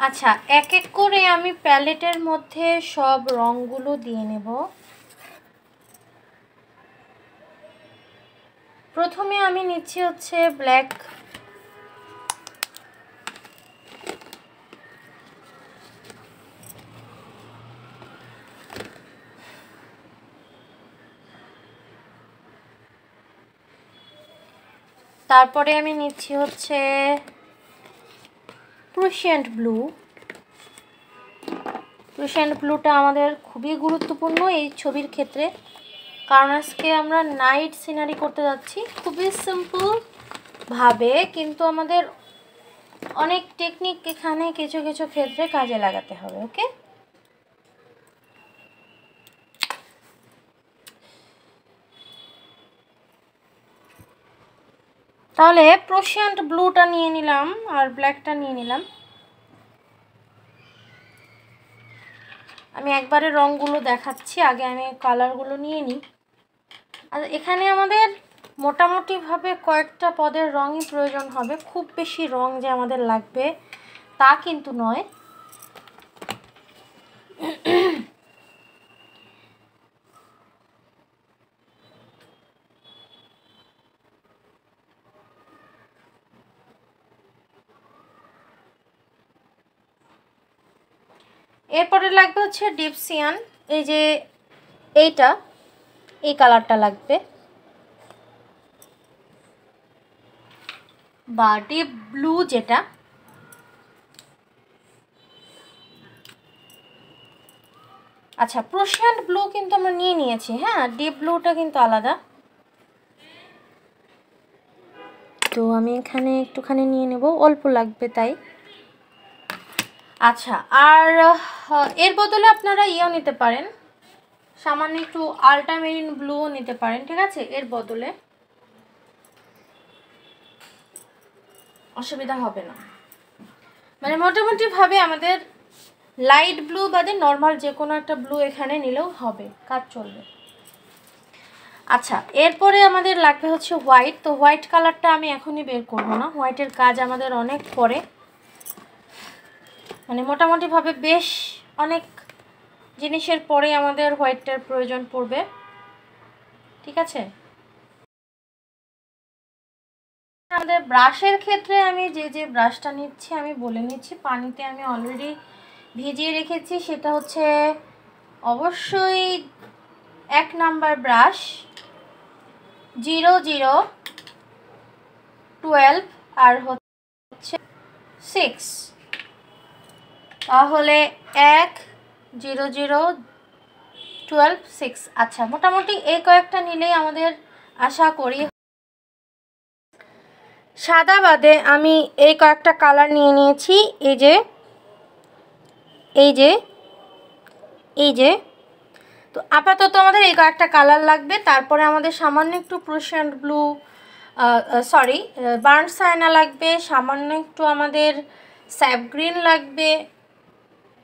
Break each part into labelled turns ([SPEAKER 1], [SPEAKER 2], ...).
[SPEAKER 1] আচ্ছা, এক এক করে আমি প্যালেটের মধ্যে সব রঙগুলো দিয়ে নেব। প্রথমে আমি নিচ্ছি হচ্ছে ব্ল্যাক, তারপরে আমি নিচ্ছি হচ্ছে প্রুশিয়ান ব্লু। প্রুশিয়ান ব্লুটা আমাদের খুবই গুরুত্বপূর্ণ এই ছবির ক্ষেত্রে, কারণ আজকে আমরা নাইট সিনারি করতে যাচ্ছি খুবই সিম্পল ভাবে, কিন্তু আমাদের অনেক টেকনিক এখানে কিছু কিছু ক্ষেত্রে কাজে লাগাতে হবে। ওকে, তাহলে প্রুশিয়ান ব্লুটা নিয়ে নিলাম আর ব্ল্যাকটা নিয়ে নিলাম। আমি একবারে রঙগুলো দেখাচ্ছি, আগে আমি কালারগুলো নিয়ে নিই। আর এখানে আমাদের মোটামুটিভাবে কয়েকটা পদের রঙই প্রয়োজন হবে, খুব বেশি রং যে আমাদের লাগবে তা কিন্তু নয়। এরপরে লাগবে হচ্ছে ডিপ সিয়ান, এই যে এইটা, এই কালারটা লাগবে, বা ডিপ ব্লু যেটা। আচ্ছা, প্রুশিয়ান ব্লু কিন্তু আমরা নিয়ে নিয়েছি, হ্যাঁ, ডিপ ব্লুটা কিন্তু আলাদা। তো আমি এখানে একটুখানি নিয়ে নেব, অল্প লাগবে তাই। আচ্ছা, আর এর বদলে আপনারা ইয়েও নিতে পারেন, সামান্য একটু আল্ট্রামেরিন ব্লুও নিতে পারেন, ঠিক আছে, এর বদলে অসুবিধা হবে না। মানে মোটামুটিভাবে আমাদের লাইট ব্লু বাদে নর্মাল যে কোনো একটা ব্লু এখানে নিলেও হবে, কাজ চলবে। আচ্ছা, এরপরে আমাদের লাগবে হচ্ছে হোয়াইট। তো হোয়াইট কালারটা আমি এখনই বের করব না, হোয়াইটের কাজ আমাদের অনেক পরে, মানে মোটামুটিভাবে বেশ অনেক জিনিসের পরে আমাদের হোয়াইটটার প্রয়োজন পড়বে, ঠিক আছে। আমাদের ব্রাশের ক্ষেত্রে আমি যে ব্রাশটা নিচ্ছি আমি বলে নিচ্ছি, পানিতে আমি অলরেডি ভিজিয়ে রেখেছি, সেটা হচ্ছে অবশ্যই 1 নাম্বার ব্রাশ 0012 আর হচ্ছে 6, তাহলে 100216। আচ্ছা, মোটামুটি এই কয়েকটা নিলেই আমাদের আশা করি। সাদা বাদে আমি এই কয়েকটা কালার নিয়ে নিয়েছি, এই যে এই যে এই যে। তো আপাতত আমাদের এই কয়েকটা কালার লাগবে, তারপরে আমাদের সামান্য একটু Prussian blue, sorry burn Saina লাগবে, সামান্য একটু আমাদের স্যাপ গ্রিন লাগবে,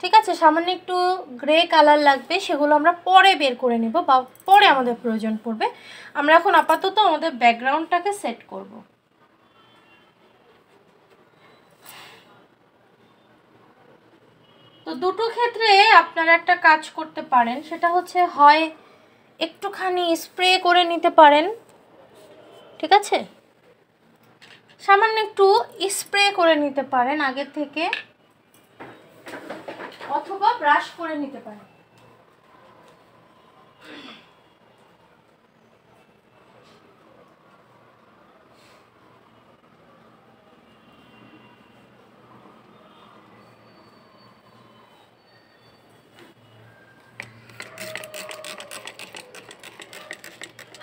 [SPEAKER 1] ঠিক আছে, সামান্য একটু গ্রে কালার লাগবে, সেগুলো আমরা পরে বের করে নেব বা পরে আমাদের প্রয়োজন পড়বে। আমরা এখন আপাতত আমাদের ব্যাকগ্রাউন্ডটাকে সেট করব। তো দুটো ক্ষেত্রে আপনারা একটা কাজ করতে পারেন, সেটা হচ্ছে হয় একটুখানি স্প্রে করে নিতে পারেন, ঠিক আছে, সামান্য একটু স্প্রে করে নিতে পারেন আগে থেকে, অথবা ব্রাশ করে নিতে পারেন।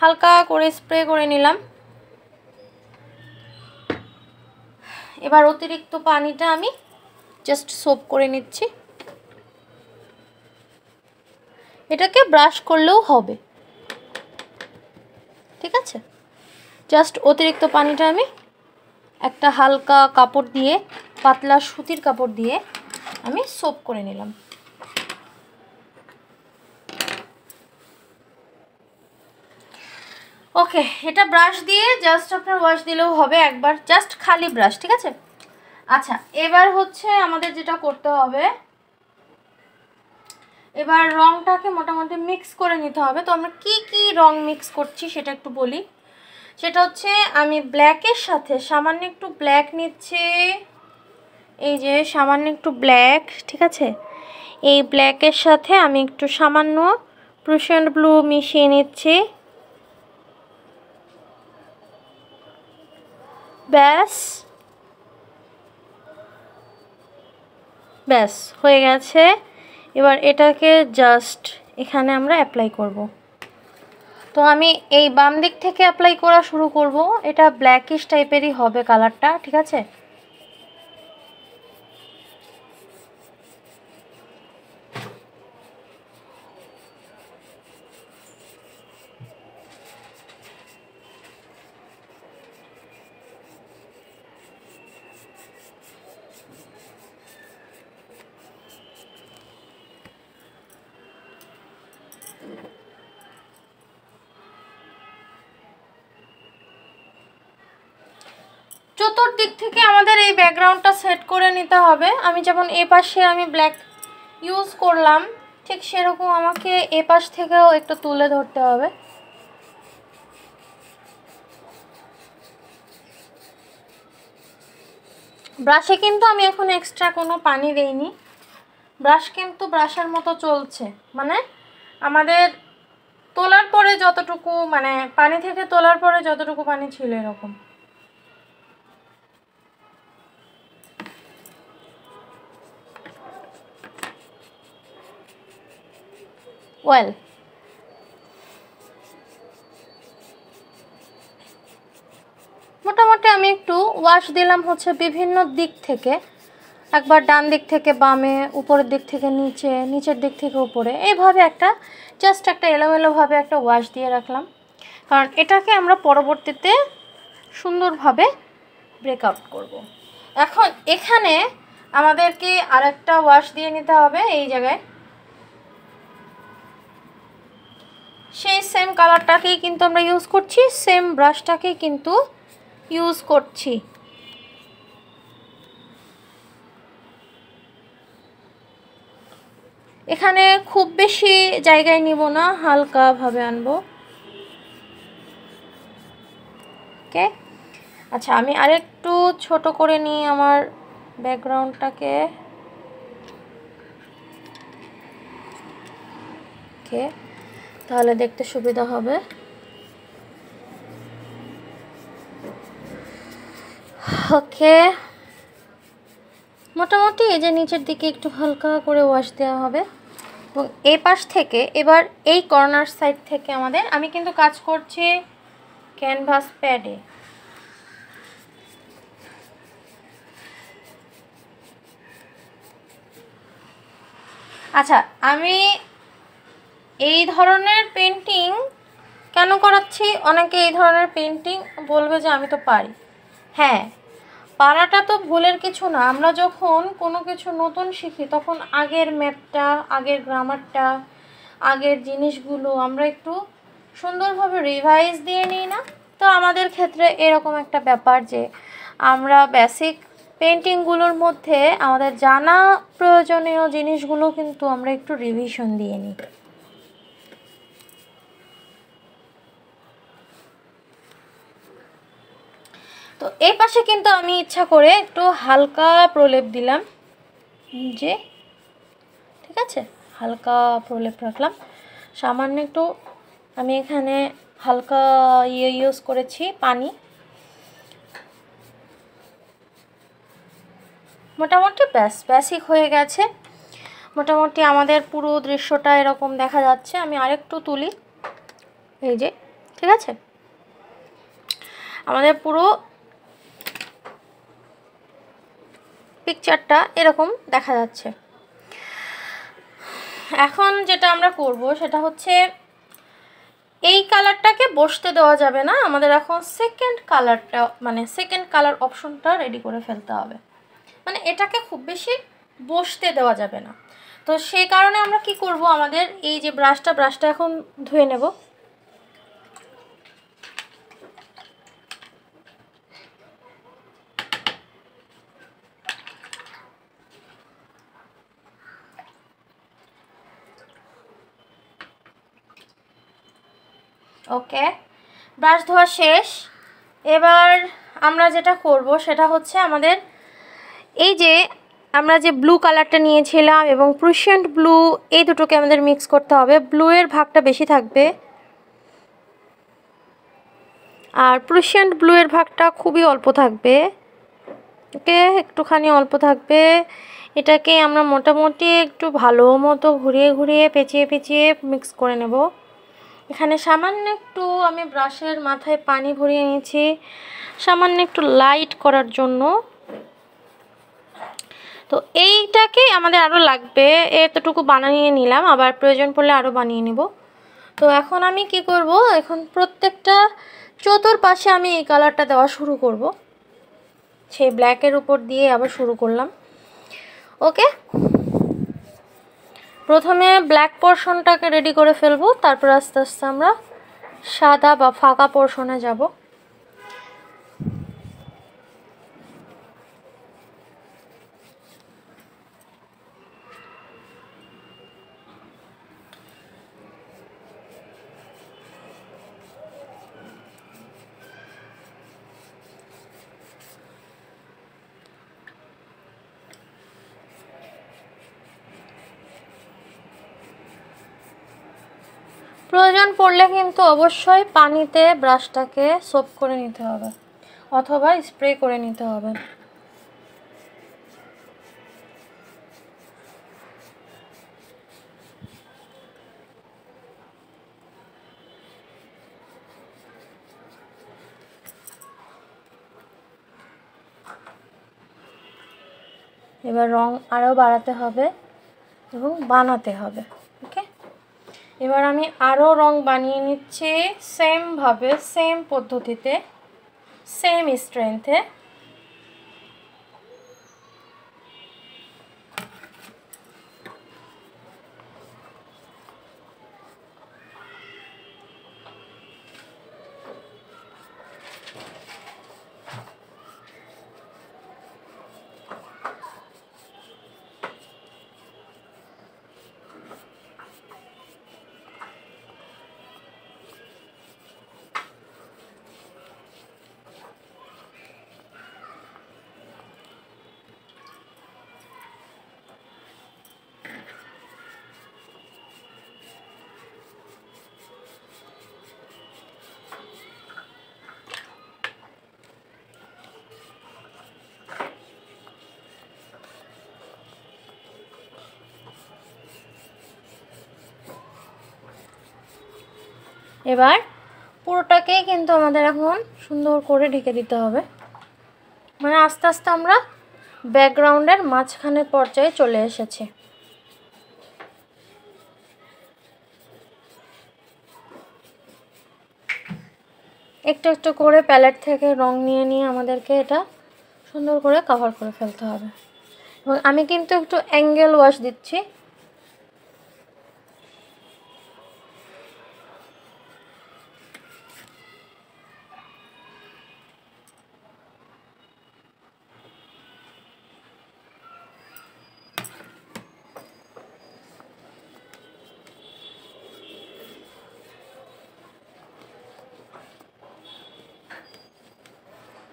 [SPEAKER 1] হালকা করে স্প্রে করে নিলাম। এবার অতিরিক্ত পানিটা আমি জাস্ট সোপ করে নিচ্ছি, এটাকে ব্রাশ করলেও হবে, ঠিক আছে। জাস্ট অতিরিক্ত পানিটা আমি একটা হালকা কাপড় দিয়ে, পাতলা সুতির কাপড় দিয়ে আমি সোপ করে নিলাম। ওকে, এটা ব্রাশ দিয়ে জাস্ট আপনার ওয়াশ দিলেও হবে একবার, জাস্ট খালি ব্রাশ, ঠিক আছে। আচ্ছা, এবার হচ্ছে আমাদের যেটা করতে হবে, এবার রংটাকে মোটামুটি মিক্স করে নিতে হবে। তো আমরা কি কি রং মিক্স করছি সেটা একটু বলি। সেটা হচ্ছে আমি ব্ল্যাকের সাথে সামান্য একটু ব্ল্যাক নিচ্ছি, এই যে সামান্য একটু ব্ল্যাক, ঠিক আছে। এই ব্ল্যাকের সাথে আমি একটু সামান্য প্রুশিয়ান ব্লু মিশিয়ে নিচ্ছি। ব্যাস ব্যাস হয়ে গেছে। এবার এটাকে জাস্ট এখানে আমরা অ্যাপ্লাই করব। তো আমি এই বাম দিক থেকে অ্যাপ্লাই করা শুরু করব। এটা ব্ল্যাকিশ টাইপেরই হবে কালারটা, ঠিক আছে। চতুর্দিক থেকে আমাদের এই ব্যাকগ্রাউন্ডটা সেট করে নিতে হবে। আমি যেমন এ পাশে আমি ব্ল্যাক ইউজ করলাম, ঠিক সেরকম আমাকে এ পাশ থেকেও একটু তুলে ধরতে হবে। ব্রাশে কিন্তু আমি এখন এক্সট্রা কোনো পানি দেইনি, ব্রাশ কিন্তু ব্রাশের মতো চলছে, মানে আমাদের তোলার পরে যতটুকু, মানে পানি থেকে তোলার পরে যতটুকু পানি ছিল এরকম। ওয়েল, মোটামুটি আমি একটু ওয়াশ দিলাম হচ্ছে বিভিন্ন দিক থেকে, একবার ডান দিক থেকে বামে, উপরের দিক থেকে নিচে, নিচের দিক থেকে উপরে, এইভাবে একটা জাস্ট একটা এলোমেলোভাবে একটা ওয়াশ দিয়ে রাখলাম, কারণ এটাকে আমরা পরবর্তীতে সুন্দরভাবে ব্রেকআউট করব। এখন এখানে আমাদেরকে আরেকটা ওয়াশ দিয়ে নিতে হবে এই জায়গায়, সেই সেম কালারটাকেই কিন্তু আমরা ইউজ করছি, সেম ব্রাশটাকেই কিন্তু ইউজ করছি। এখানে খুব বেশি জায়গায় নিব না, হালকাভাবে আনবো। ওকে, আচ্ছা আমি আরেকটু ছোট করে নিই আমার ব্যাকগ্রাউন্ডটাকে। ওকে, তাহলে দেখতে সুবিধা হবে। ওকে, মোটামুটি এই যে নিচের দিকে একটু হালকা করে ওয়াশ দেওয়া হবে, এবং এই পাশ থেকে এবার এই কর্নার সাইড থেকে আমাদের, আমি কিন্তু কাজ করছি ক্যানভাস প্যাডে। আচ্ছা, আমি এই ধরনের পেন্টিং কেন করাচ্ছি, অনেকে এই ধরনের পেন্টিং বলবে যে আমি তো পারি। হ্যাঁ, পারাটা তো ভুলের কিছু না। আমরা যখন কোনো কিছু নতুন শিখি তখন আগের ম্যাথটা, আগের গ্রামারটা, আগের জিনিসগুলো আমরা একটু সুন্দরভাবে রিভাইজ দিয়ে নিই না? তো আমাদের ক্ষেত্রে এরকম একটা ব্যাপার যে আমরা বেসিক পেন্টিংগুলোর মধ্যে আমাদের জানা প্রয়োজনীয় জিনিসগুলো কিন্তু আমরা একটু রিভিশন দিয়ে নিই। তো এই পাশে কিন্তু আমি ইচ্ছা করে একটু হালকা প্রলেপ দিলাম, যে ঠিক আছে, হালকা প্রলেপ রাখলাম। সামান্য একটু আমি এখানে হালকা ইউজ করেছি পানি। মোটামুটি বেসিক হয়ে গেছে। মোটামুটি আমাদের পুরো দৃশ্যটা এরকম দেখা যাচ্ছে। আমি আরেকটু তুলি, এই যে, ঠিক আছে, আমাদের পুরো পিকচারটা এরকম দেখা যাচ্ছে। এখন যেটা আমরা করব সেটা হচ্ছে এই কালারটাকে বসতে দেওয়া যাবে না, আমাদের এখন সেকেন্ড কালারটা, মানে সেকেন্ড কালার অপশনটা রেডি করে ফেলতে হবে। মানে এটাকে খুব বেশি বসতে দেওয়া যাবে না। তো সেই কারণে আমরা কি করব, আমাদের এই যে ব্রাশটা এখন ধুয়ে নেব। ওকে, ব্রাশ ধোয়া শেষ। এবার আমরা যেটা করব সেটা হচ্ছে আমাদের এই যে আমরা যে ব্লু কালারটা নিয়েছিলাম এবং প্রুশিয়ান ব্লু, এই দুটোকে আমাদের মিক্স করতে হবে। ব্লু এর ভাগটা বেশি থাকবে আর প্রুশিয়ান ব্লু এর ভাগটা খুবই অল্প থাকবে। ওকে, একটুখানি অল্প থাকবে। এটাকে আমরা মোটামুটি একটু ভালো মতো ঘুরিয়ে ঘুরিয়ে পেঁচিয়ে পেঁচিয়ে মিক্স করে নেব। এখানে সামান্য একটু আমি ব্রাশের মাথায় পানি ভরিয়ে নিয়েছি, সামান্য একটু লাইট করার জন্য। তো এইটাকে আমাদের আরও লাগবে, এতটুকু বানিয়ে নিলাম, আবার প্রয়োজন পড়লে আরও বানিয়ে নেব। তো এখন আমি কি করব, এখন প্রত্যেকটা চতুর্পাশে আমি এই কালারটা দেওয়া শুরু করব। সেই ব্ল্যাকের উপর দিয়ে আবার শুরু করলাম। ওকে, প্রথমে ব্ল্যাক পোর্শনটাকে রেডি করে ফেলবো, তারপর আস্তে আস্তে আমরা সাদা বা ফাঁকা পোর্শনে যাব। প্রয়োজন পড়লে কিন্তু অবশ্যই পানিতে ব্রাশটাকে সোপ করে নিতে হবে অথবা স্প্রে করে নিতে হবে। এবার রং আরও বাড়াতে হবে এবং বানাতে হবে। ওকে, এবার আমি আরও রং বানিয়ে নিচ্ছি সেমভাবে, সেম পদ্ধতিতে, সেম স্ট্রেংথে। এবার পুরোটাকেই কিন্তু আমাদের এখন সুন্দর করে ঢেকে দিতে হবে, মানে আস্তে আস্তে আমরা ব্যাকগ্রাউন্ডের মাঝখানের পর্যায়ে চলে এসেছি। একটু একটু করে প্যালেট থেকে রং নিয়ে নিয়ে আমাদেরকে এটা সুন্দর করে কভার করে ফেলতে হবে। এবং আমি কিন্তু একটু অ্যাঙ্গেল ওয়াশ দিচ্ছি।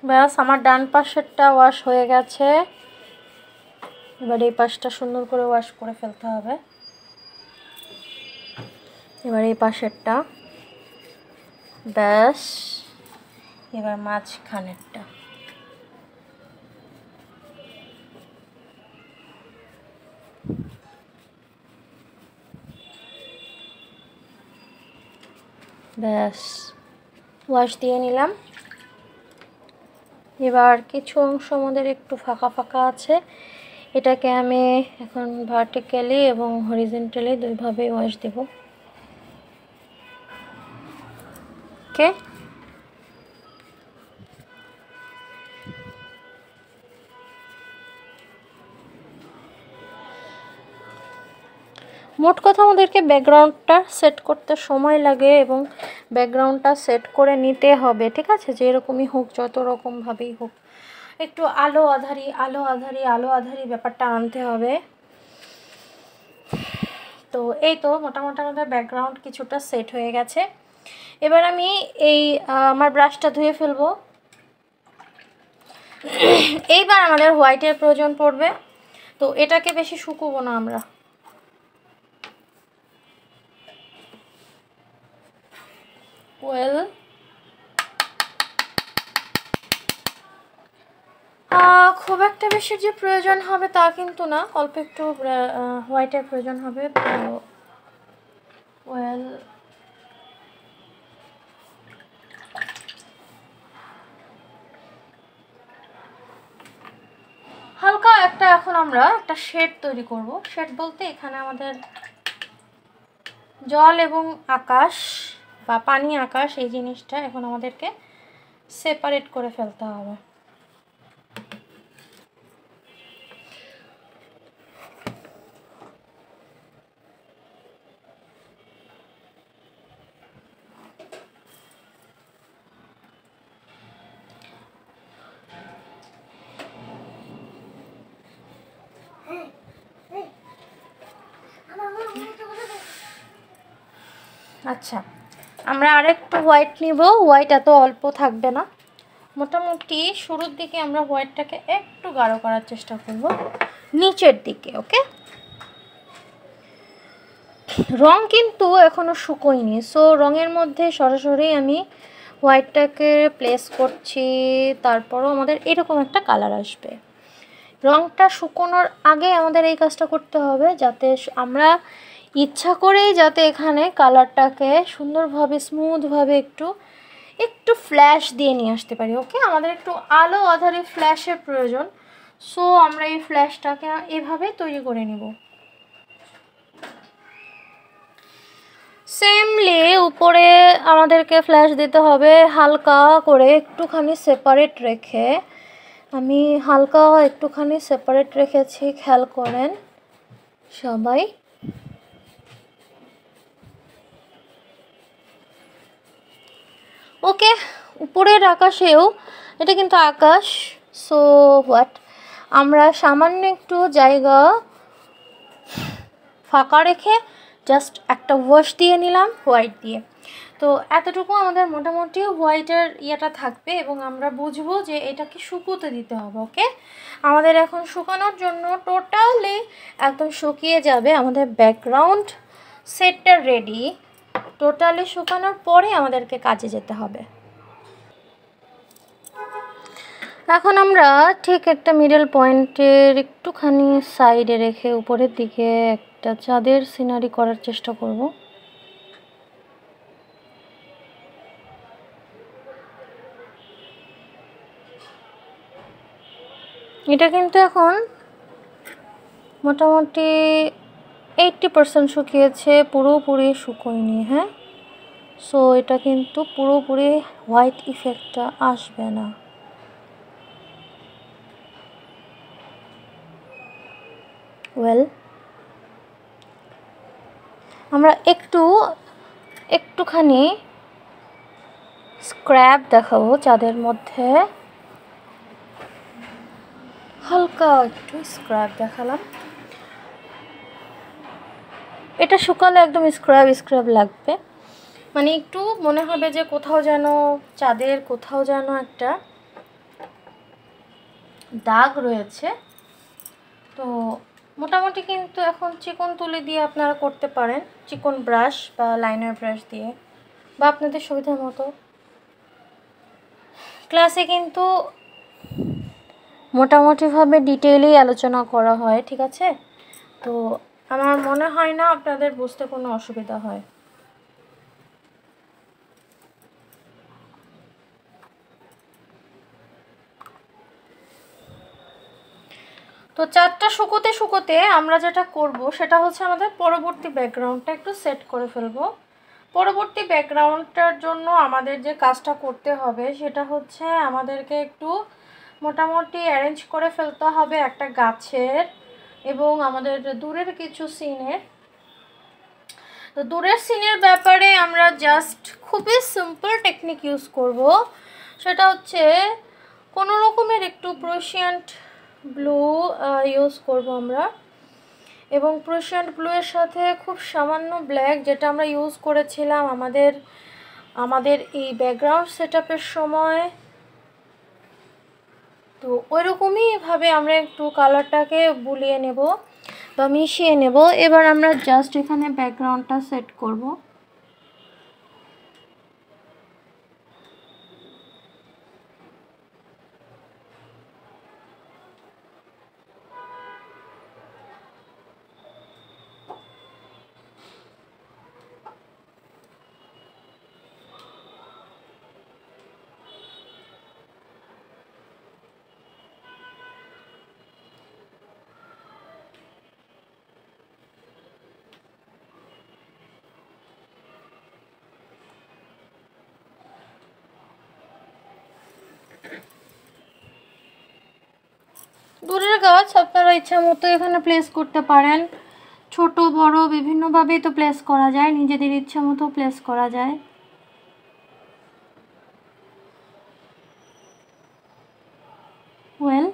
[SPEAKER 1] ব্যাস, আমার ডান পাশেরটা ওয়াশ হয়ে গেছে। এবার এই পাশটা সুন্দর করে ওয়াশ করে ফেলতে হবে। এবার এই পাশেরটা, ব্যাস। এবার মাঝখানেরটা। ব্যাস, ওয়াশ দিয়ে নিলাম। এবার কিছু অংশ আমাদের একটু ফাঁকা ফাঁকা আছে, এটাকে আমি এখন ভার্টিক্যালি এবং হরিজন্টালি দুইভাবে ওয়াশ দেব। ওকে, মোট কথা আমাদেরকে ব্যাকগ্রাউন্ডটা সেট করতে সময় লাগে এবং ব্যাকগ্রাউন্ডটা সেট করে নিতে হবে, ঠিক আছে? যেরকমই হোক, যত রকমভাবেই হোক, একটু আলো আধারি আলো আধারি আলো আধারি ব্যাপারটা আনতে হবে। তো এই তো মোটামুটি আমাদের ব্যাকগ্রাউন্ড কিছুটা সেট হয়ে গেছে। এবার আমি এই আমার ব্রাশটা ধুয়ে ফেলবো। এইবার আমাদের হোয়াইটের প্রয়োজন পড়বে, তো এটাকে বেশি শুকোবো না আমরা। ওয়েল, খুব একটা বেশি যে প্রয়োজন হবে তা কিন্তু না, অল্প একটু হোয়াইটের প্রয়োজন হবে। তো ওয়েল, হালকা একটা এখন আমরা একটা শেড তৈরি করব। শেড বলতে এখানে আমাদের জল এবং আকাশ বা পানি আকাশ এই জিনিসটা এখন আমাদেরকে সেপারেট করে ফেলতে হবে। আচ্ছা, আমরা আরেকটু হোয়াইট নিব। হোয়াইট এত অল্প থাকবে না, মোটামুটি শুরুর দিকে আমরা হোয়াইটটাকে একটু গাঢ় করার চেষ্টা করব নিচের দিকে। ওকে, রং কিন্তু এখনও শুকোয়নি, সো রঙের মধ্যে সরাসরি আমি হোয়াইটটাকে প্লেস করছি, তারপরও আমাদের এরকম একটা কালার আসবে। রংটা শুকোনোর আগে আমাদের এই কাজটা করতে হবে, যাতে আমরা ইচ্ছা করেই যাতে এখানে কালারটাকে সুন্দরভাবে স্মুথভাবে একটু একটু ফ্ল্যাশ দিয়ে নিয়ে আসতে পারি। ওকে, আমাদের একটু আলো আধারে ফ্ল্যাশের প্রয়োজন, সো আমরা এই ফ্ল্যাশটাকে এভাবে তৈরি করে নিব। সেমলি উপরে আমাদেরকে ফ্ল্যাশ দিতে হবে হালকা করে, একটুখানি সেপারেট রেখে। আমি হালকা একটুখানি সেপারেট রেখেছি, খেয়াল করেন সবাই। ওকে, উপরের আকাশেও, এটা কিন্তু আকাশ, সো হোয়াট, আমরা সামান্য একটু জায়গা ফাঁকা রেখে জাস্ট একটা ওয়াশ দিয়ে নিলাম হোয়াইট দিয়ে। তো এতটুকু আমাদের মোটামুটি হোয়াইটের ইয়েটা থাকবে এবং আমরা বুঝবো যে এটাকে শুকোতে দিতে হবে। ওকে, আমাদের এখন শুকানোর জন্য টোটালি একদম শুকিয়ে যাবে আমাদের ব্যাকগ্রাউন্ড সেটটা রেডি। টোটালি শুকানোর পরে আমাদেরকে কাজে যেতে হবে। এখন আমরা ঠিক একটা মিডল পয়েন্টের একটুখানি সাইডে রেখে উপরের দিকে একটা চাঁদের সিনারি করার চেষ্টা করব। এটা কিন্তু এখন মোটামুটি 80% শুকিয়েছে, পুরোপুরি শুকোয়নি। হ্যাঁ, সো এটা কিন্তু পুরোপুরি হোয়াইট ইফেক্টটা আসবে না। ওয়েল, আমরা একটুখানি স্ক্র্যাপ দেখাবো চাঁদের মধ্যে, হালকা একটু স্ক্র্যাপ দেখালাম। এটা শুকালে একদম স্ক্র্যাপ লাগবে, মানে একটু মনে হবে যে কোথাও যেন চাঁদের কোথাও যেন একটা দাগ রয়েছে। তো মোটামুটি কিন্তু এখন চিকন তুলি দিয়ে আপনারা করতে পারেন, চিকন ব্রাশ বা লাইনার ব্রাশ দিয়ে, বা আপনাদের সুবিধা মতো। ক্লাসে কিন্তু মোটামুটিভাবে ডিটেইলেই আলোচনা করা হয়, ঠিক আছে? তো আমার মনে হয় না আপনাদের বুঝতে কোনো অসুবিধা হয়। তো চারটা শুকোতে আমরা যেটা করব সেটা হচ্ছে আমাদের পরবর্তী ব্যাকগ্রাউন্ডটা একটু সেট করে ফেলবো। পরবর্তী ব্যাকগ্রাউন্ডটার জন্য আমাদের যে কাজটা করতে হবে সেটা হচ্ছে আমাদেরকে একটু মোটামুটি অ্যারেঞ্জ করে ফেলতে হবে একটা গাছের এবং আমাদের দূরের কিছু সিনের। তো দূরের সিনের ব্যাপারে আমরা জাস্ট খুবই সিম্পল টেকনিক ইউজ করব, সেটা হচ্ছে কোনো রকমের একটু প্রোশিয়ান্ট ব্লু ইউজ করব আমরা, এবং প্রোশিয়ান্ট ব্লু এর সাথে খুব সামান্য ব্ল্যাক, যেটা আমরা ইউজ করেছিলাম আমাদের আমাদের এই ব্যাকগ্রাউন্ড সেটআপের সময়। তো ওইরকমই ভাবে আমরা একটু কালারটাকে বুলিয়ে নেব বা মিশিয়ে নেব। এবার আমরা জাস্ট এখানে ব্যাকগ্রাউন্ডটা সেট করব। দূরের গাছ আপনারা ইচ্ছা মতো এখানে প্লেস করতে পারেন, ছোট বড় বিভিন্নভাবেই তো প্লেস করা যায়, নিজেদের ইচ্ছা মতো প্লেস করা যায়। ওয়েল,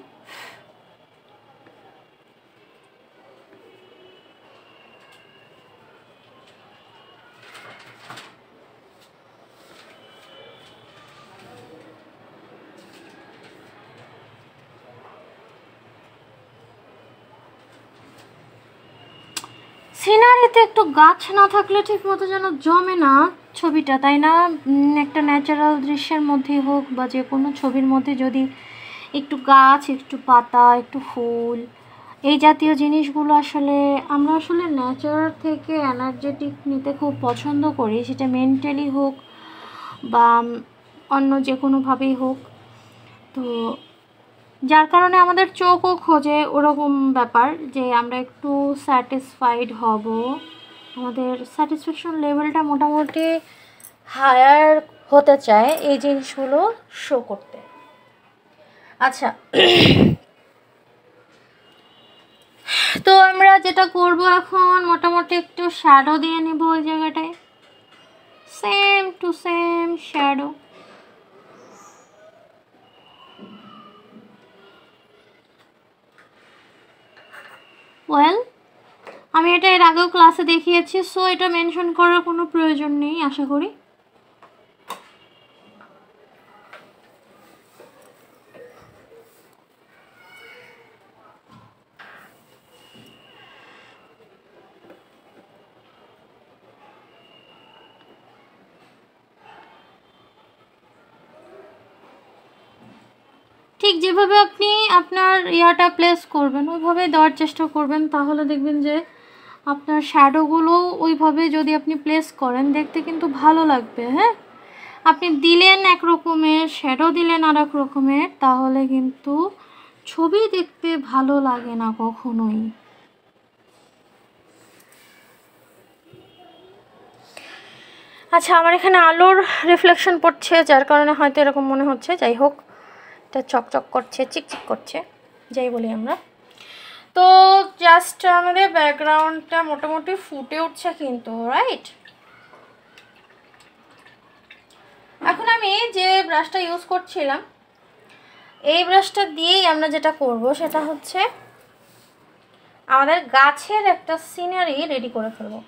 [SPEAKER 1] সিনারিতে একটু গাছ না থাকলে ঠিক মতো যেন জমে না ছবিটা, তাই না? একটা ন্যাচারাল দৃশ্যের মধ্যে হোক বা যে কোনো ছবির মধ্যে যদি একটু গাছ, একটু পাতা, একটু ফুল, এই জাতীয় জিনিসগুলো আসলে আমরা আসলে নেচার থেকে এনার্জেটিক নিতে খুব পছন্দ করি, সেটা মেন্টালি হোক বা অন্য যে কোনোভাবেই হোক। তো যার কারণে আমাদের চোখও খোঁজে ওরকম ব্যাপার যে আমরা একটু স্যাটিসফাইড হব, আমাদের স্যাটিসফ্যাকশন লেভেলটা মোটামুটি হায়ার হতে চায় এই জিনিসগুলো শো করতে। আচ্ছা, তো আমরা যেটা করব এখন মোটামুটি একটু শ্যাডো দিয়ে নেব ওই জায়গাটায়, same to same shadow. Well, আমি এটা এর আগেও ক্লাসে দেখিয়েছি, সো এটা মেনশন করার কোনো প্রয়োজন নেই আশা করি। ঠিক যেভাবে আপনি আপনার ইয়াটা প্লেস করবেন ওইভাবে দেওয়ার চেষ্টা করবেন, তাহলে দেখবেন যে আপনার শ্যাডোগুলো ওইভাবে যদি আপনি প্লেস করেন দেখতে কিন্তু ভালো লাগবে। হ্যাঁ, আপনি দিলেন এক রকমের, শ্যাডো দিলেন আর এক রকমের, তাহলে কিন্তু ছবি দেখতে ভালো লাগে না কখনোই। আচ্ছা, আমার এখানে আলোর রিফ্লেকশন পড়ছে যার কারণে হয়তো এরকম মনে হচ্ছে, যাই হোক এটা চকচক করছে, চিকচিক করছে, যাই বলি আমরা। তো জাস্ট আমাদের ব্যাকগ্রাউন্ডটা মোটামুটি ফুটে উঠছে কিন্তু, রাইট? এখন আমি যে ব্রাশটা ইউজ করছিলাম এই ব্রাশটা দিয়েই আমরা যেটা করব সেটা হচ্ছে আমাদের গাছের একটা সিনারি রেডি করে ফেলবো।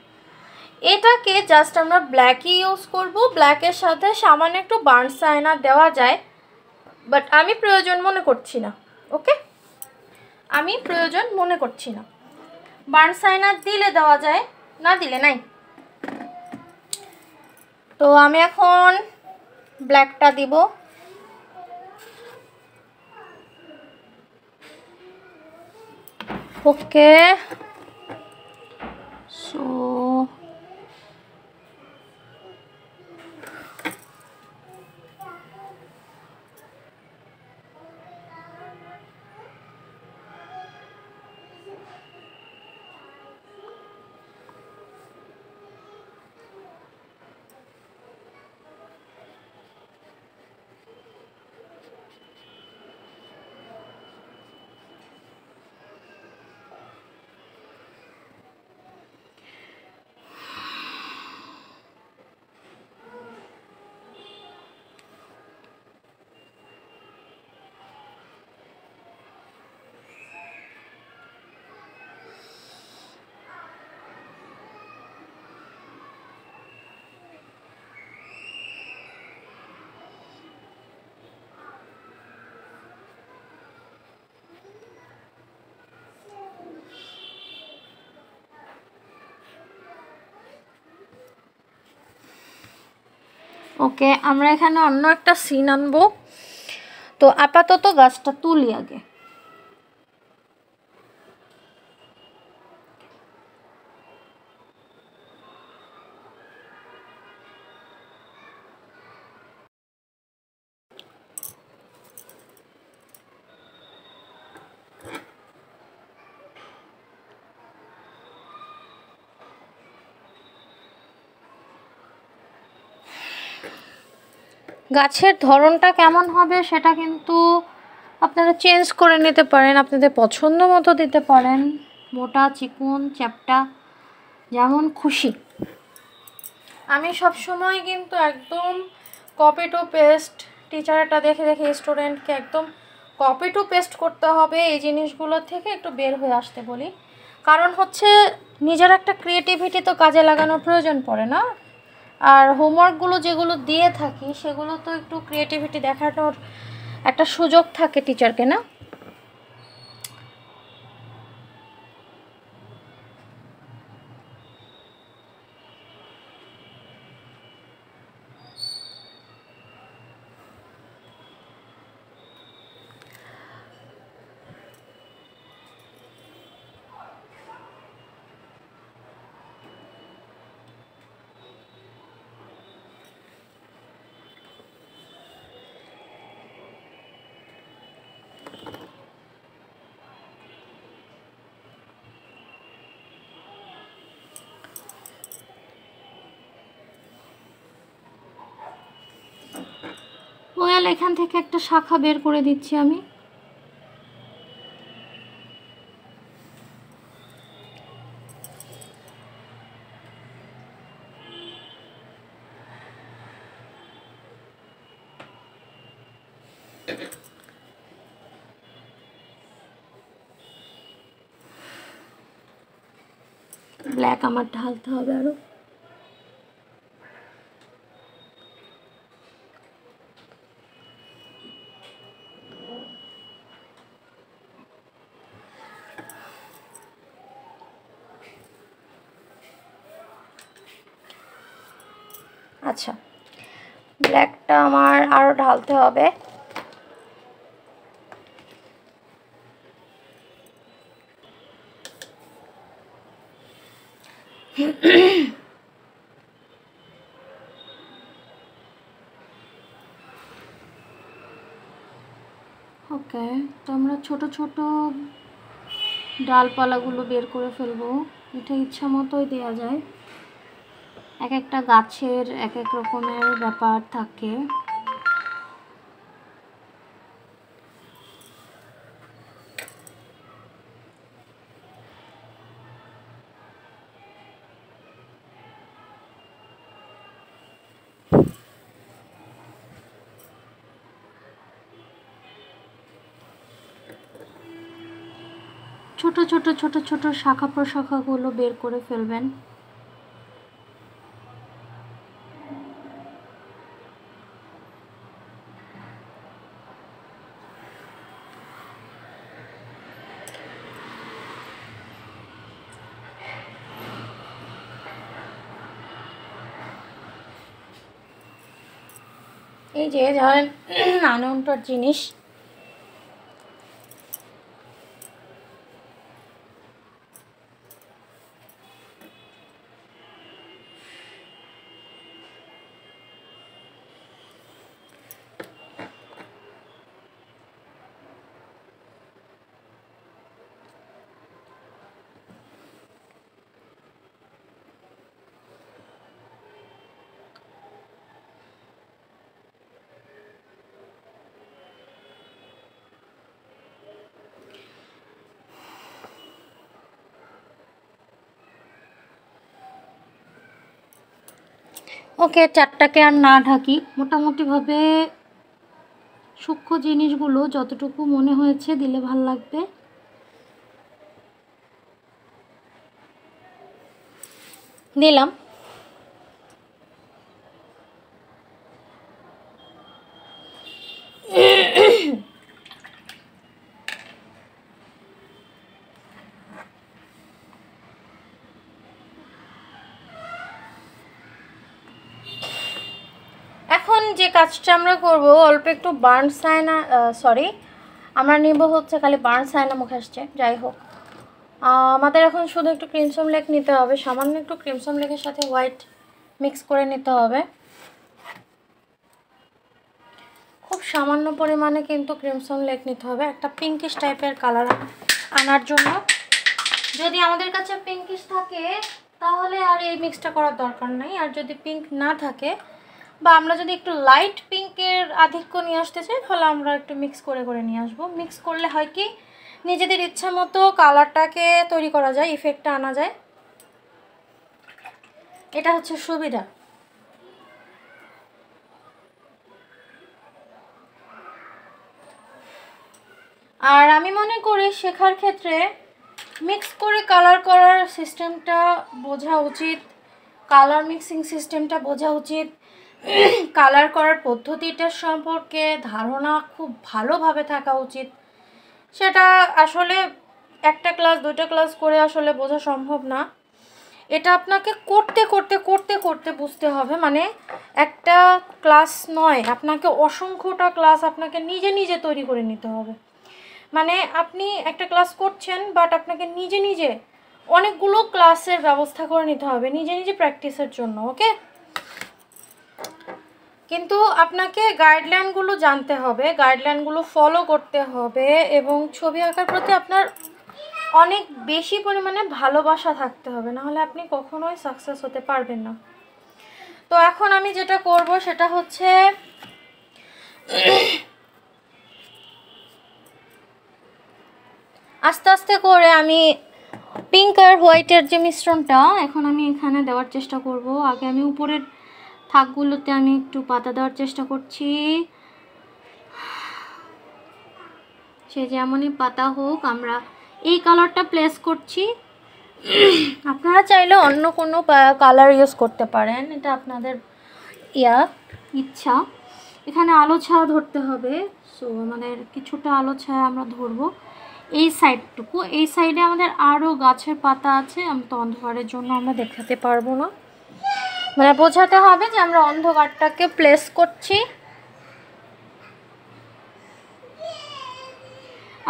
[SPEAKER 1] এটাকে জাস্ট আমরা ব্ল্যাকই ইউজ করব, ব্ল্যাকের সাথে সামান্য একটু বার্নস আয়না দেওয়া যায়, বাট আমি প্রয়োজন মনে করছি না। ওকে, আমি প্রয়োজন মনে করছি না। বার্নস আয়না দিলে দেওয়া যায়, না দিলে নাই। তো আমি এখন ব্ল্যাকটা দিব। ওকে, সো ওকে, আমরা এখানে অন্য একটা সিন আনবো। তো আপাতত গাছটা তুলি আগে। গাছের ধরনটা কেমন হবে সেটা কিন্তু আপনারা চেঞ্জ করে নিতে পারেন, আপনাদের পছন্দ মতো দিতে পারেন, মোটা চিকন চ্যাপ্টা যেমন খুশি। আমি সব সময় কিন্তু একদম কপি টু পেস্ট, টিচারটা দেখে দেখে স্টুডেন্টকে একদম কপি টু পেস্ট করতে হবে এই জিনিসগুলো থেকে একটু বের হয়ে আসতে বলি। কারণ হচ্ছে নিজের একটা ক্রিয়েটিভিটি তো কাজে লাগানোর প্রয়োজন পড়ে না। আর হোমওয়ার্কগুলো যেগুলো দিয়ে থাকি সেগুলো তো একটু ক্রিয়েটিভিটি দেখানোর একটা সুযোগ থাকে টিচারকে, না? ওয়েল, এখান থেকে একটা শাখা বের করে দিচ্ছি আমি। ব্ল্যাক আমার ঢালতে হবে আরো। আচ্ছা, ব্ল্যাকটা আমার আরো ঢালতে হবে। ওকে, তো আমরা ছোট ছোট ডালপালাগুলো বের করে ফেলবো। এটা ইচ্ছা মতোই দেওয়া যায়, এক একটা গাছের এক এক রকমের ব্যাপার থাকে। ছোট ছোট ছোট ছোট শাখা প্রশাখাগুলো বের করে ফেলবেন। এই যে ধরেন আনন্দের জিনিস, ওকে, চারটাকে আর না ঢাকি, মোটামুটিভাবে সূক্ষ্ম জিনিসগুলো যতটুকু মনে হয়েছে দিলে ভাল লাগবে দিলাম। যে কাজটা আমরা করব, অল্প একটু বার্নস আয়না, সরি আমরা নিব হচ্ছে খালি বার্নস আয়না মুখে আসছে, যাই হোক আমাদের এখন শুধু একটু ক্রিমসন লেক নিতে হবে, সামান্য একটু ক্রিমসন লেকের সাথে হোয়াইট মিক্স করে নিতে হবে, খুব সামান্য পরিমাণে কিন্তু ক্রিমসন লেক নিতে হবে একটা পিঙ্কিশ টাইপের কালার আনার জন্য। যদি আমাদের কাছে পিঙ্কিশ থাকে তাহলে আর এই মিক্সটা করার দরকার নেই, আর যদি পিঙ্ক না থাকে বা আমরা যদি একটু লাইট পিঙ্কের আধিক্য নিয়ে আসতে চাই তাহলে আমরা একটু মিক্স করে করে নিয়ে আসবো। মিক্স করলে হয় কি নিজেদের ইচ্ছা মতো কালারটাকে তৈরি করা যায়, ইফেক্টটা আনা যায়, এটা হচ্ছে সুবিধা। আর আমি মনে করি শেখার ক্ষেত্রে মিক্স করে কালার করার সিস্টেমটা বোঝা উচিত, কালার মিক্সিং সিস্টেমটা বোঝা উচিত, কালার করার পদ্ধতিটা সম্পর্কে ধারণা খুব ভালোভাবে থাকা উচিত। সেটা আসলে একটা ক্লাস দুইটা ক্লাস করে আসলে বোঝা সম্ভব না, এটা আপনাকে করতে করতে করতে করতে বুঝতে হবে। মানে একটা ক্লাস নয়, আপনাকে অসংখ্যটা ক্লাস আপনাকে নিজে নিজে তৈরি করে নিতে হবে। মানে আপনি একটা ক্লাস করছেন বাট আপনাকে নিজে নিজে অনেকগুলো ক্লাসের ব্যবস্থা করে নিতে হবে নিজে নিজে প্র্যাকটিসের জন্য, ওকে। কিন্তু আপনাকে গাইডলাইনগুলো জানতে হবে, গাইডলাইনগুলো ফলো করতে হবে এবং ছবি আঁকার প্রতি আপনার অনেক বেশি পরিমাণে ভালোবাসা থাকতে হবে, নাহলে আপনি কখনোই সাকসেস হতে পারবেন না। তো এখন আমি যেটা করব সেটা হচ্ছে আস্তে আস্তে করে আমি পিঙ্ক আর হোয়াইটের যে মিশ্রণটা এখন আমি এখানে দেওয়ার চেষ্টা করব। আগে আমি উপরের থাকগুলোতে আমি একটু পাতা দেওয়ার চেষ্টা করছি, সে যেমনই পাতা হোক আমরা এই কালারটা প্লেস করছি। আপনারা চাইলে অন্য কোনো কালার ইউজ করতে পারেন, এটা আপনাদের ইচ্ছা। এখানে আলো ছায়া ধরতে হবে, সো আমাদের কিছুটা আলো ছায়া আমরা ধরবো এই সাইডটুকু। এই সাইডে আমাদের আরও গাছের পাতা আছে, আমি তো অন্ধকারের জন্য আমরা দেখাতে পারবো না, মানে বোঝাতে হবে যে আমরা অন্ধকারটাকে প্লেস করছি।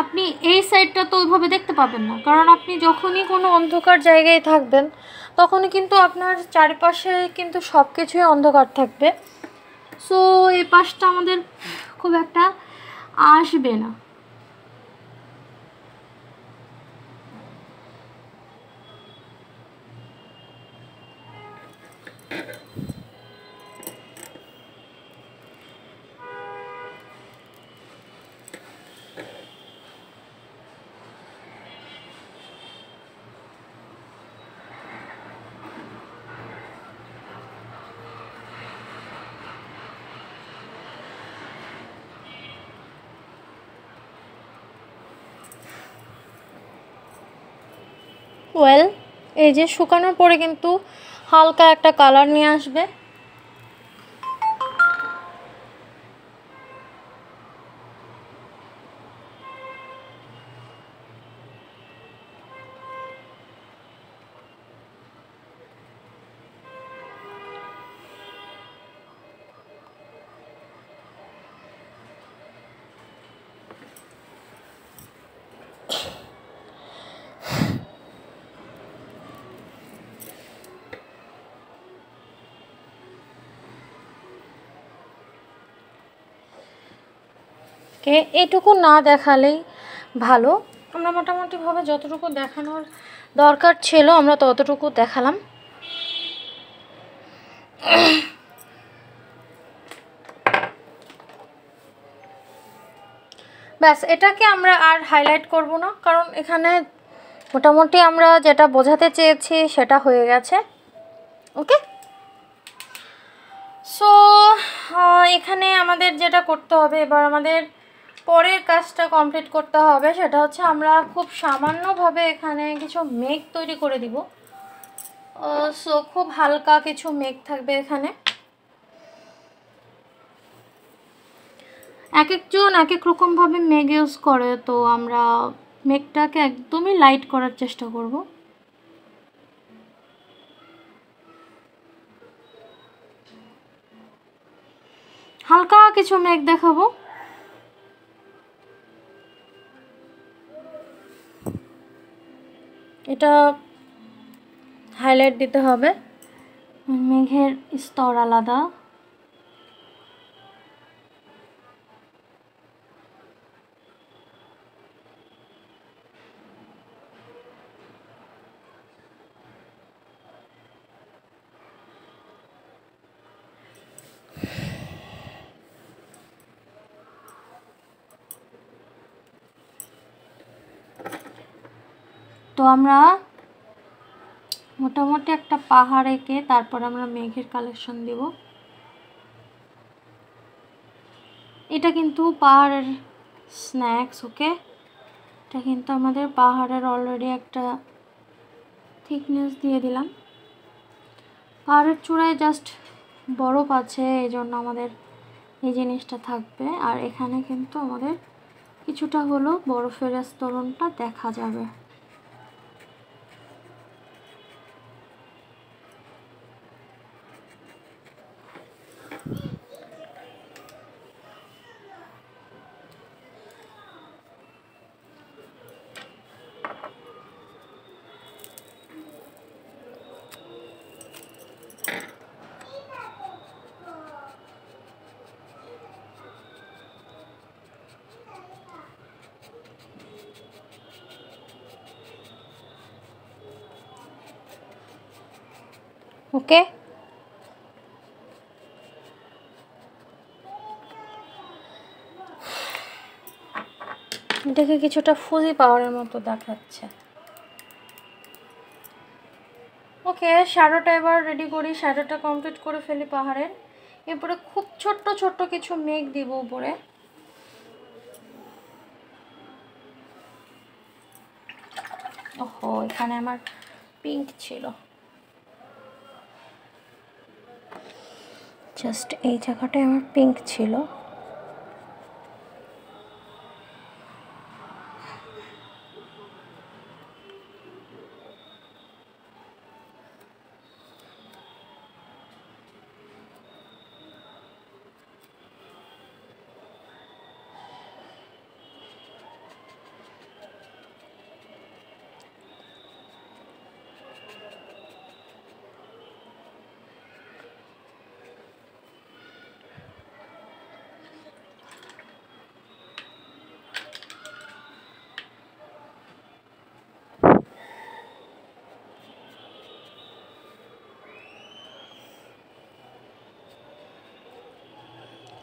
[SPEAKER 1] আপনি এই সাইডটা তো ওইভাবে দেখতে পাবেন না, কারণ আপনি যখনই কোনো অন্ধকার জায়গায় থাকবেন তখনই কিন্তু আপনার চারিপাশে কিন্তু সব কিছুই অন্ধকার থাকবে, সো এই পাশটা আমাদের খুব একটা আসবে না। ওয়েল, এই যে শুকানোর পরে কিন্তু হালকা একটা কালার নিয়ে আসবে। এটুকু না দেখালেই ভালো, আমরা মোটামুটিভাবে যতটুকু দেখানোর দরকার ছিল আমরা ততটুকু দেখালাম। ব্যাস, এটাকে আমরা আর হাইলাইট করব না, কারণ এখানে মোটামুটি আমরা যেটা বোঝাতে চেয়েছি সেটা হয়ে গেছে, ওকে। সো এখানে আমাদের যেটা করতে হবে, এবার আমাদের পরের কাজটা কমপ্লিট করতে হবে, সেটা হচ্ছে আমরা খুব সামান্যভাবে এখানে কিছু মেঘ তৈরি করে দিব। সো খুব হালকা কিছু মেঘ থাকবে এখানে, এক একজন এক এক রকমভাবে মেঘ ইউজ করে, তো আমরা মেঘটাকে একদমই লাইট করার চেষ্টা করব। হালকা কিছু মেঘ দেখাবো। এটা হাইলাইট দিতে হবে, মেঘের স্তর আলাদা। তো আমরা মোটামুটি একটা পাহাড় এঁকে তারপর আমরা মেঘের কালেকশন দিব। এটা কিন্তু পাহাড়ের স্ন্যাক্স, ওকে? এটা কিন্তু আমাদের পাহাড়ের অলরেডি একটা থিকনেস দিয়ে দিলাম। পাহাড়ের চূড়ায় জাস্ট বরফ আছে, এই জন্য আমাদের এই জিনিসটা থাকবে। আর এখানে কিন্তু আমাদের কিছুটা হলো বরফের আস্তরণটা দেখা যাবে। ওকে, এটাকে কিছুটা ফুজি পাওয়ারের মতো দেখাচ্ছে। ওকে, শ্যাডোটা এবার রেডি করি, শ্যাডোটা কমপ্লিট করে ফেলি পাহাড়ের। এরপরে খুব ছোট্ট ছোট্ট কিছু মেঘ দিব উপরে। ওহো, এখানে আমার পিঙ্ক ছিল, জাস্ট এই জায়গাটায় আমার পিঙ্ক ছিল।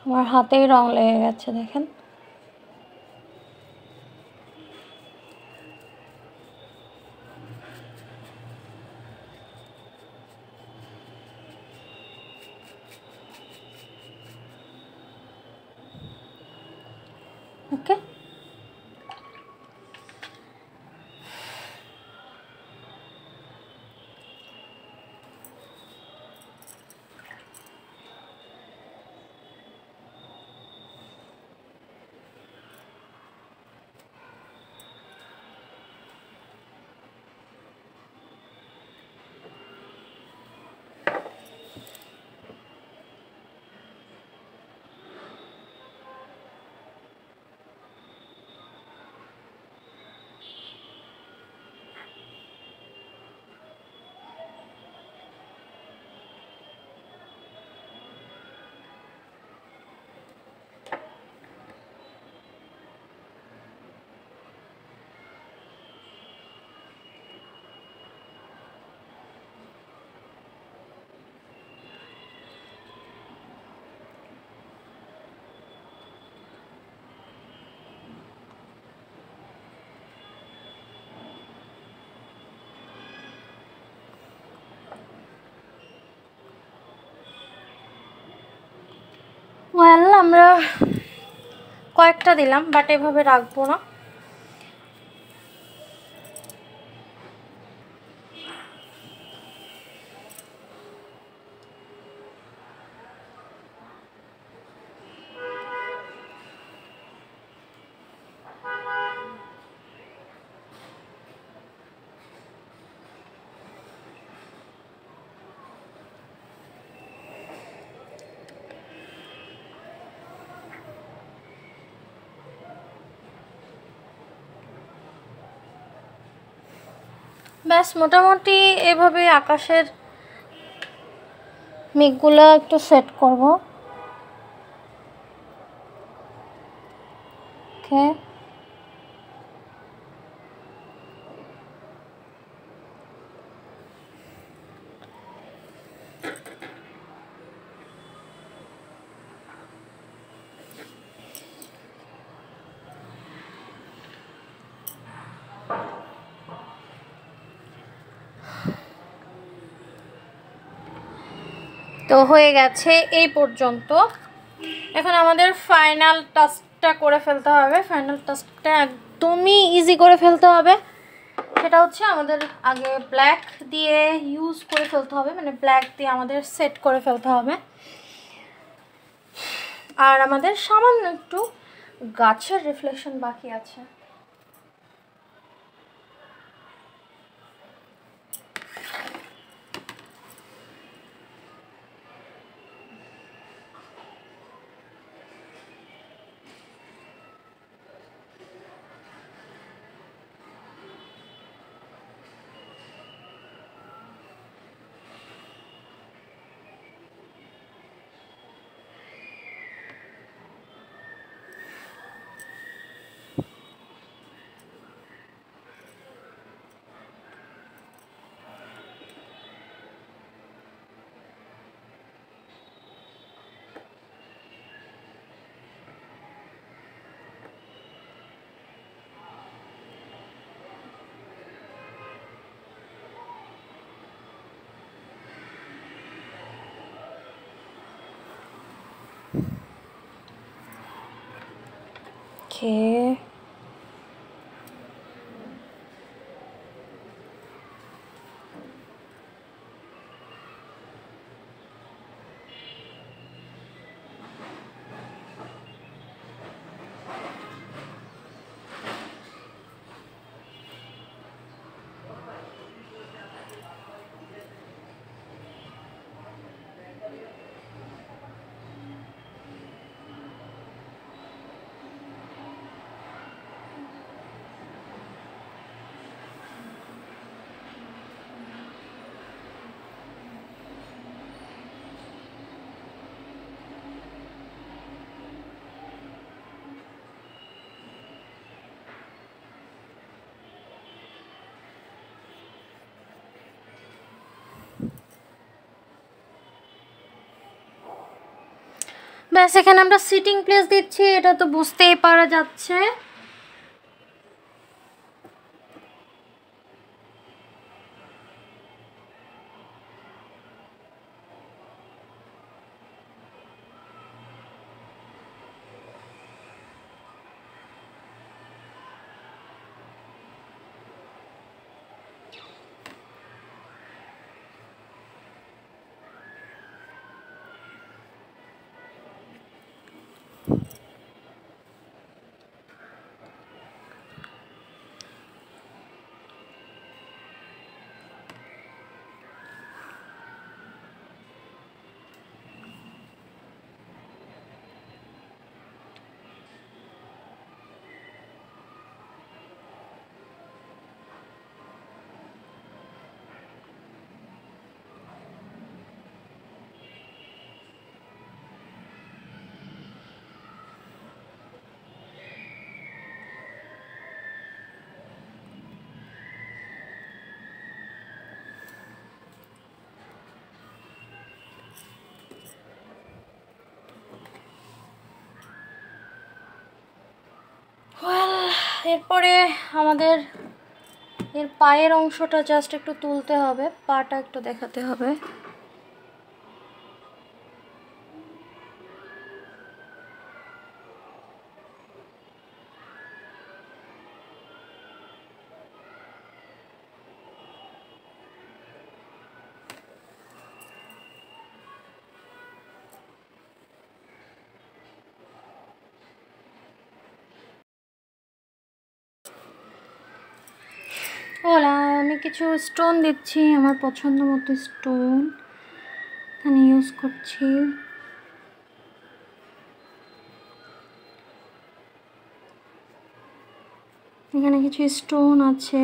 [SPEAKER 1] আমার হাতেই রং লেগে গেছে, দেখেন। ওকে, ওয়েল, আমরা কয়েকটা দিলাম, বাট এভাবে রাখবো না। ব্যাস মোটামুটি এভাবে আকাশের মেঘগুলো একটু সেট করব। ওকে, তো হয়ে গেছে এই পর্যন্ত। এখন আমাদের ফাইনাল টাস্কটা করে ফেলতে হবে। ফাইনাল টাস্কটা একদমই ইজি করে ফেলতে হবে। সেটা হচ্ছে আমাদের আগে ব্ল্যাক দিয়ে ইউজ করে ফেলতে হবে, মানে ব্ল্যাক দিয়ে আমাদের সেট করে ফেলতে হবে। আর আমাদের সামান্য একটু গাছের রিফ্লেকশন বাকি আছে। ওকে, ব্যাস এখানে আমরা সিটিং প্লেস দিচ্ছি, এটা তো বুঝতেই পারা যাচ্ছে। এরপরে আমাদের এর পায়ের অংশটা জাস্ট একটু তুলতে হবে, পাটা একটু দেখাতে হবে। ওলা আমি কিছু স্টোন দিচ্ছি, আমার পছন্দ মতো স্টোন এখানে ইউজ করছি। এখানে কিছু স্টোন আছে।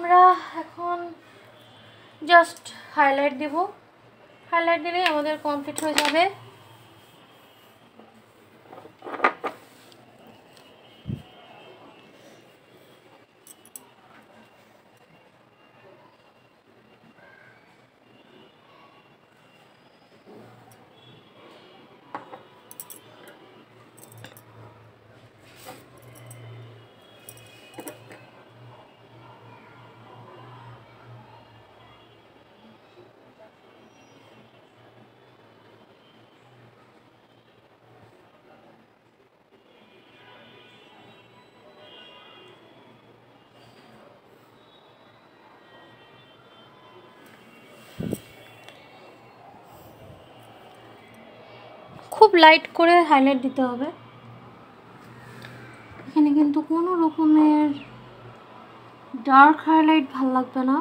[SPEAKER 1] আমরা এখন জাস্ট হাইলাইট দেব, হাইলাইট দিলেই আমাদের কমপ্লিট হয়ে যাবে। খুব লাইট করে হাইলাইট দিতে হবে, এখানে কিন্তু কোনো রকমের ডার্ক হাইলাইট ভালো লাগবে না।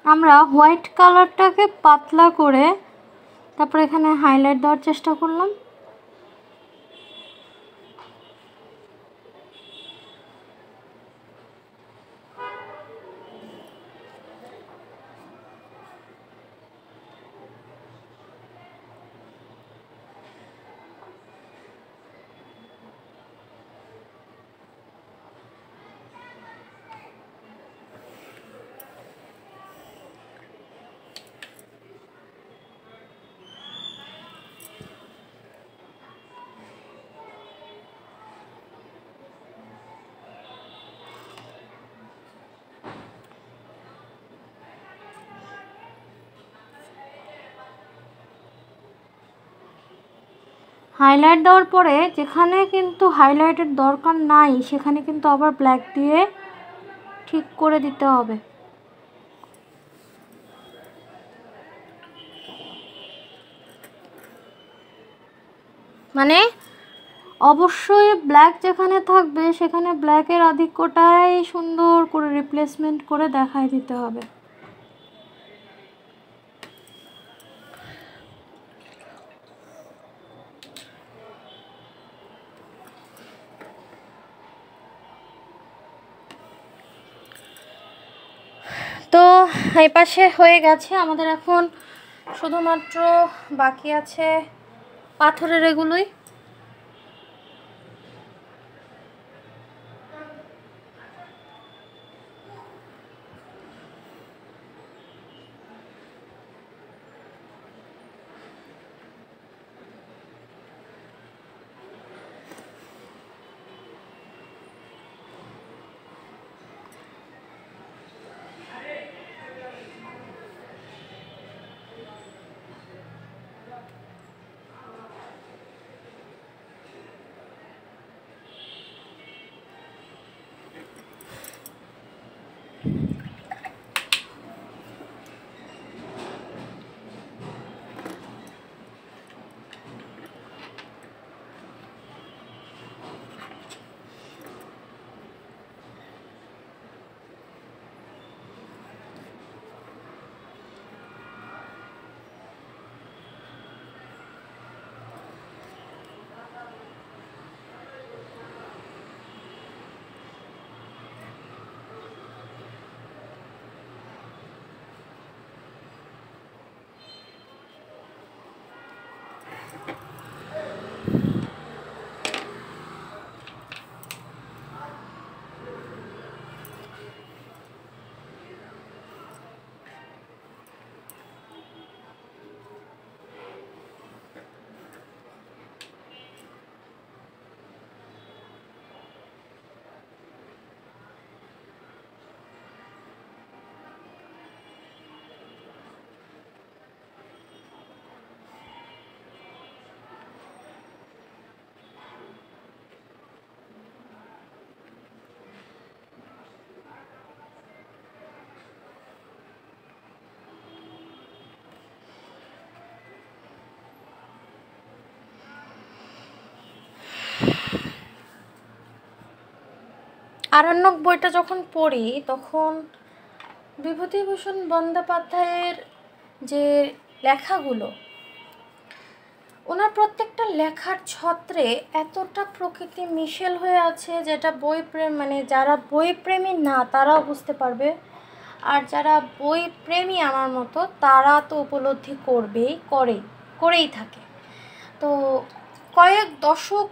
[SPEAKER 1] আমরা হোয়াইট কালারটাকে পাতলা করে তারপর এখানে হাইলাইট দেওয়ার চেষ্টা করলাম। হাইলাইট দেওয়ার পরে যেখানে কিন্তু হাইলাইটের দরকার নাই সেখানে কিন্তু আবার ব্ল্যাক দিয়ে ঠিক করে দিতে হবে। মানে অবশ্যই ব্ল্যাক যেখানে থাকবে সেখানে ব্ল্যাকের আধিক্যটাই সুন্দর করে রিপ্লেসমেন্ট করে দেখায় দিতে হবে। তো এই পাশে হয়ে গেছে, আমাদের এখন শুধুমাত্র বাকি আছে পাথরের এগুলোই। আরণ্যক বইটা যখন পড়ি তখন বিভূতিভূষণ বন্দ্যোপাধ্যায়ের যে লেখাগুলো, ওনার প্রত্যেকটা লেখার ছত্রে এতটা প্রকৃতি মিশেল হয়ে আছে যেটা বই প্রেম মানে যারা বই প্রেমী না তারাও বুঝতে পারবে, আর যারা বই প্রেমী আমার মতো তারা তো উপলব্ধি করেই থাকে। তো কয়েক দশক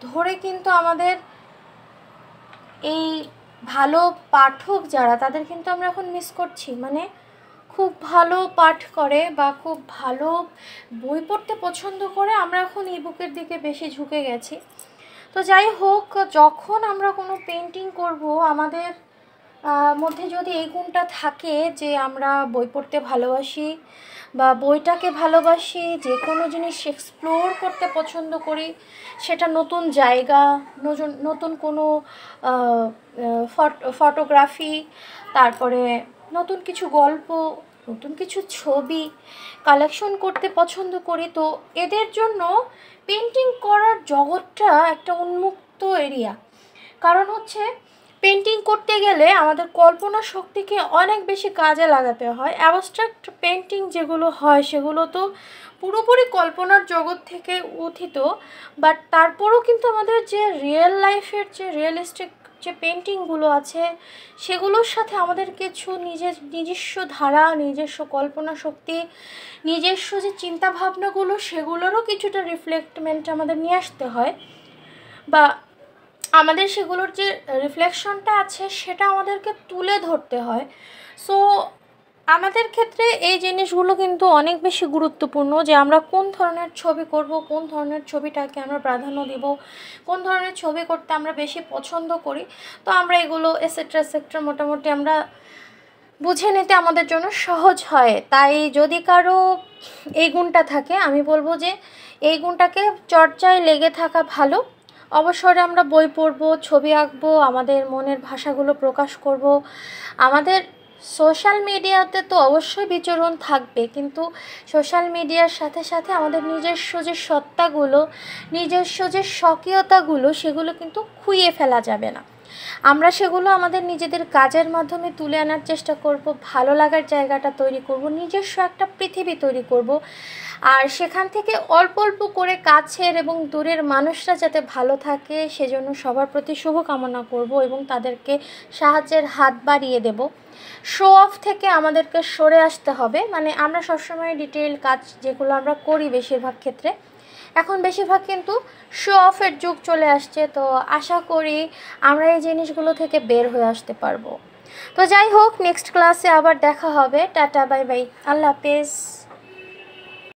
[SPEAKER 1] ধরে কিন্তু আমাদের এই ভালো পাঠক যারা তাদের কিন্তু আমরা এখন মিস করছি। মানে খুব ভালো পাঠ করে বা খুব ভালো বই পড়তে পছন্দ করে আমরা এখন ইবুকের দিকে বেশি ঝুঁকে গেছি। তো যাই হোক, যখন আমরা কোনো পেন্টিং করব আমাদের মধ্যে যদি এই গুণটা থাকে যে আমরা বই পড়তে ভালোবাসি বা বইটাকে ভালোবাসি, যে কোনো জিনিস এক্সপ্লোর করতে পছন্দ করি, সেটা নতুন জায়গা, নতুন কোনো ফটোগ্রাফি, তারপরে নতুন কিছু গল্প, নতুন কিছু ছবি কালেকশন করতে পছন্দ করি, তো এদের জন্য পেন্টিং করার জগৎটা একটা উন্মুক্ত এরিয়া। কারণ হচ্ছে পেন্টিং করতে গেলে আমাদের কল্পনা শক্তিকে অনেক বেশি কাজে লাগাতে হয়। অ্যাবস্ট্রাক্ট পেন্টিং যেগুলো হয় সেগুলো তো পুরোপুরি কল্পনার জগৎ থেকে উত্থিত, বাট তারপরেও কিন্তু আমাদের যে রিয়েল লাইফের যে রিয়েলিস্টিক যে পেন্টিংগুলো আছে সেগুলোর সাথে আমাদের কিছু নিজস্ব ধারা, নিজস্ব কল্পনা শক্তি, নিজস্ব যে চিন্তাভাবনাগুলো সেগুলোরও কিছুটা রিফ্লেক্টমেন্ট আমাদের নিয়ে আসতে হয়, বা আমাদের সেগুলোর যে রিফ্লেকশনটা আছে সেটা আমাদেরকে তুলে ধরতে হয়। সো আমাদের ক্ষেত্রে এই জিনিসগুলো কিন্তু অনেক বেশি গুরুত্বপূর্ণ যে আমরা কোন ধরনের ছবি করব, কোন ধরনের ছবিটাকে আমরা প্রাধান্য দেব, কোন ধরনের ছবি করতে আমরা বেশি পছন্দ করি। তো আমরা এগুলো এসেট্রা মোটামুটি আমরা বুঝে নিতে আমাদের জন্য সহজ হয়। তাই যদি কারো এই গুণটা থাকে, আমি বলবো যে এই গুণটাকে চর্চায় লেগে থাকা ভালো। অবসরে আমরা বই পড়ব, ছবি আঁকবো, আমাদের মনের ভাষাগুলো প্রকাশ করব। আমাদের সোশ্যাল মিডিয়াতে তো অবশ্যই বিচরণ থাকবে, কিন্তু সোশ্যাল মিডিয়ার সাথে সাথে আমাদের নিজস্ব যে সত্তাগুলো, নিজস্ব যে স্বকীয়তাগুলো সেগুলো কিন্তু খুইয়ে ফেলা যাবে না। আমরা সেগুলো আমাদের নিজেদের কাজের মাধ্যমে তুলে আনার চেষ্টা করব, ভালো লাগার জায়গাটা তৈরি করব, নিজস্ব একটা পৃথিবী তৈরি করব। আর সেখান থেকে অল্প অল্প করে কাছের এবং দূরের মানুষরা যাতে ভালো থাকে সেজন্য সবার প্রতি শুভকামনা করব এবং তাদেরকে সাহায্যের হাত বাড়িয়ে দেব। শো অফ থেকে আমাদেরকে সরে আসতে হবে। মানে আমরা সবসময় ডিটেইল কাজ যেগুলো আমরা করি বেশিরভাগ ক্ষেত্রে, এখন বেশিরভাগ কিন্তু শো অফের যুগ চলে আসছে। তো আশা করি আমরা এই জিনিসগুলো থেকে বের হয়ে আসতে পারবো। তো যাই হোক, নেক্সট ক্লাসে আবার দেখা হবে। টাটা, বাই বাই, আল্লাহ হাফেজ।